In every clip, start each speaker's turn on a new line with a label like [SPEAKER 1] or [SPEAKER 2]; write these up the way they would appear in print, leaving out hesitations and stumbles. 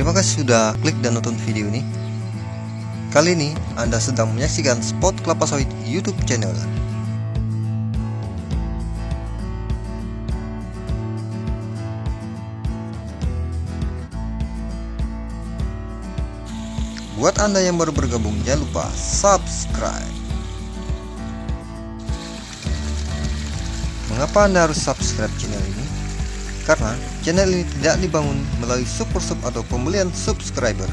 [SPEAKER 1] Terima kasih sudah klik dan nonton video ini. Kali ini Anda sedang menyaksikan spot kelapa sawit YouTube channel. Buat Anda yang baru bergabung, jangan lupa subscribe. Mengapa Anda harus subscribe channel ini? Karena channel ini tidak dibangun melalui super sub atau pembelian subscriber,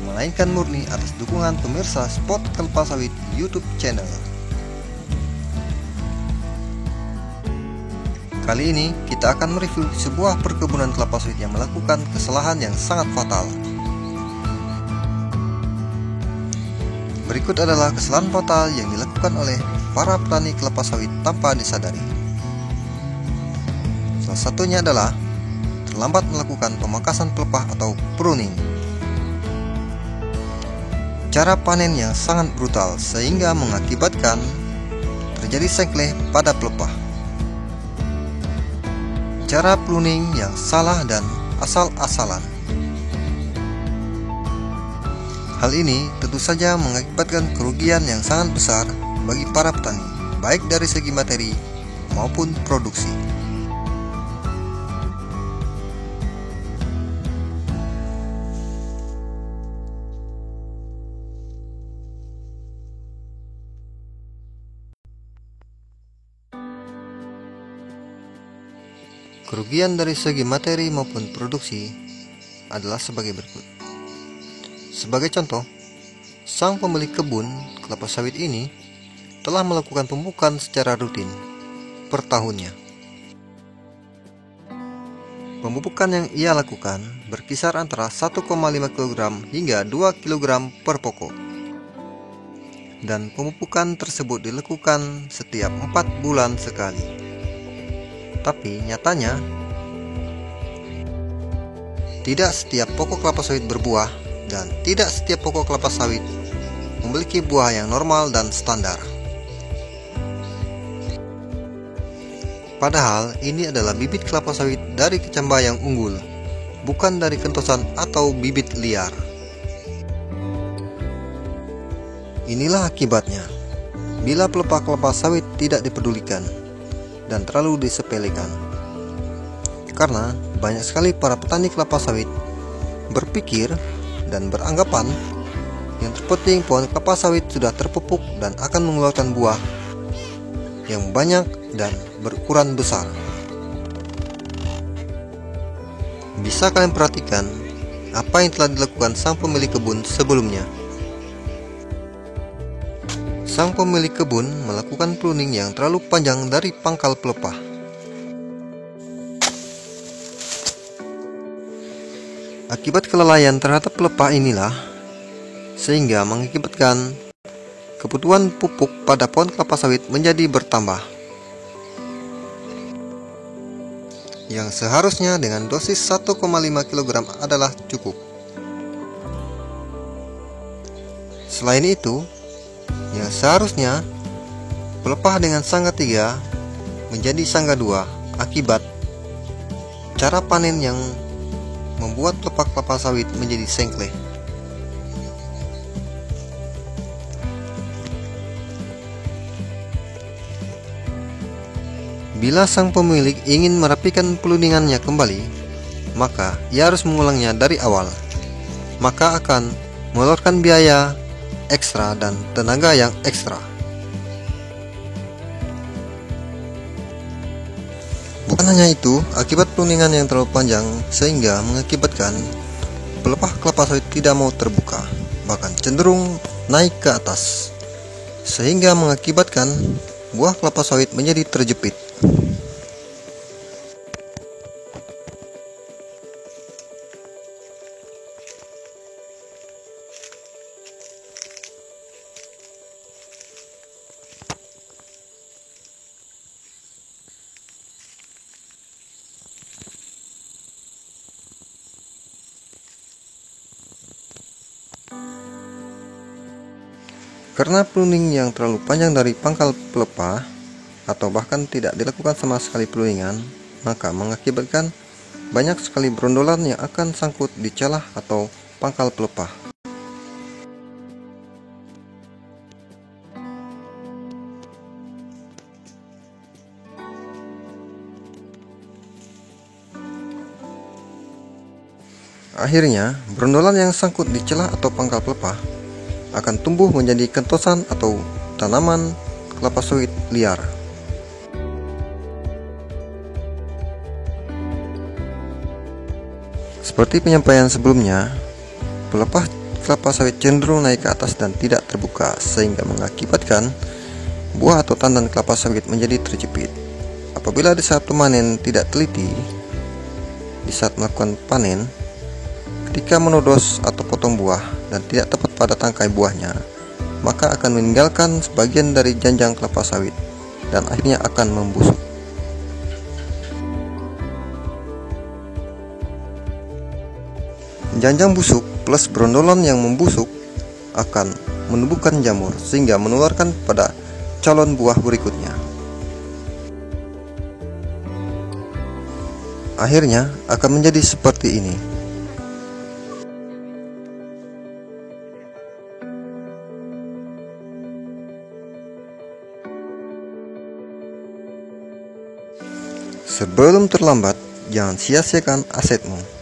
[SPEAKER 1] melainkan murni atas dukungan pemirsa spot kelapa sawit YouTube channel. Kali ini kita akan mereview sebuah perkebunan kelapa sawit yang melakukan kesalahan yang sangat fatal. Berikut adalah kesalahan fatal yang dilakukan oleh para petani kelapa sawit tanpa disadari. Salah satunya adalah terlambat melakukan pemangkasan pelepah atau pruning. Cara panen yang sangat brutal sehingga mengakibatkan terjadi sengkleh pada pelepah. Cara pruning yang salah dan asal-asalan. Hal ini tentu saja mengakibatkan kerugian yang sangat besar bagi para petani, baik dari segi materi maupun produksi. Kerugian dari segi materi maupun produksi adalah sebagai berikut. Sebagai contoh, sang pemilik kebun kelapa sawit ini telah melakukan pemupukan secara rutin per tahunnya. Pemupukan yang ia lakukan berkisar antara 1,5 kg hingga 2 kg per pokok. Dan pemupukan tersebut dilakukan setiap 4 bulan sekali. Tapi nyatanya, tidak setiap pokok kelapa sawit berbuah dan tidak setiap pokok kelapa sawit memiliki buah yang normal dan standar. Padahal ini adalah bibit kelapa sawit dari kecambah yang unggul, bukan dari kentosan atau bibit liar. Inilah akibatnya bila pelepah kelapa sawit tidak dipedulikan dan terlalu disepelekan. Karena banyak sekali para petani kelapa sawit berpikir dan beranggapan yang terpenting pohon kelapa sawit sudah terpupuk dan akan mengeluarkan buah yang banyak dan berukuran besar. Bisa kalian perhatikan apa yang telah dilakukan sang pemilik kebun sebelumnya. Sang pemilik kebun melakukan pruning yang terlalu panjang dari pangkal pelepah. Akibat kelalaian terhadap pelepah inilah sehingga mengakibatkan kebutuhan pupuk pada pohon kelapa sawit menjadi bertambah, yang seharusnya dengan dosis 1,5 kg adalah cukup. Selain itu, yang seharusnya pelepah dengan sangga 3 menjadi sangga 2 akibat cara panen yang membuat pelepah kelapa sawit menjadi sengkleh. Bila sang pemilik ingin merapikan pruningannya kembali, maka ia harus mengulangnya dari awal. Maka akan mengeluarkan biaya ekstra dan tenaga yang ekstra. Bukan hanya itu, akibat pruningan yang terlalu panjang sehingga mengakibatkan pelepah kelapa sawit tidak mau terbuka, bahkan cenderung naik ke atas, sehingga mengakibatkan buah kelapa sawit menjadi terjepit. Karena pruning yang terlalu panjang dari pangkal pelepah atau bahkan tidak dilakukan sama sekali pruningan, maka mengakibatkan banyak sekali brondolan yang akan sangkut di celah atau pangkal pelepah. Akhirnya, brondolan yang sangkut di celah atau pangkal pelepah akan tumbuh menjadi kentosan atau tanaman kelapa sawit liar. Seperti penyampaian sebelumnya, pelepah kelapa sawit cenderung naik ke atas dan tidak terbuka, sehingga mengakibatkan buah atau tandan kelapa sawit menjadi terjepit. Apabila di saat pemanen tidak teliti, di saat melakukan panen, ketika menodos atau potong buah dan tidak tepat pada tangkai buahnya, maka akan meninggalkan sebagian dari janjang kelapa sawit dan akhirnya akan membusuk. Janjang busuk plus brondolan yang membusuk akan menumbuhkan jamur sehingga menularkan pada calon buah berikutnya. Akhirnya akan menjadi seperti ini. Sebelum terlambat, jangan sia-siakan asetmu.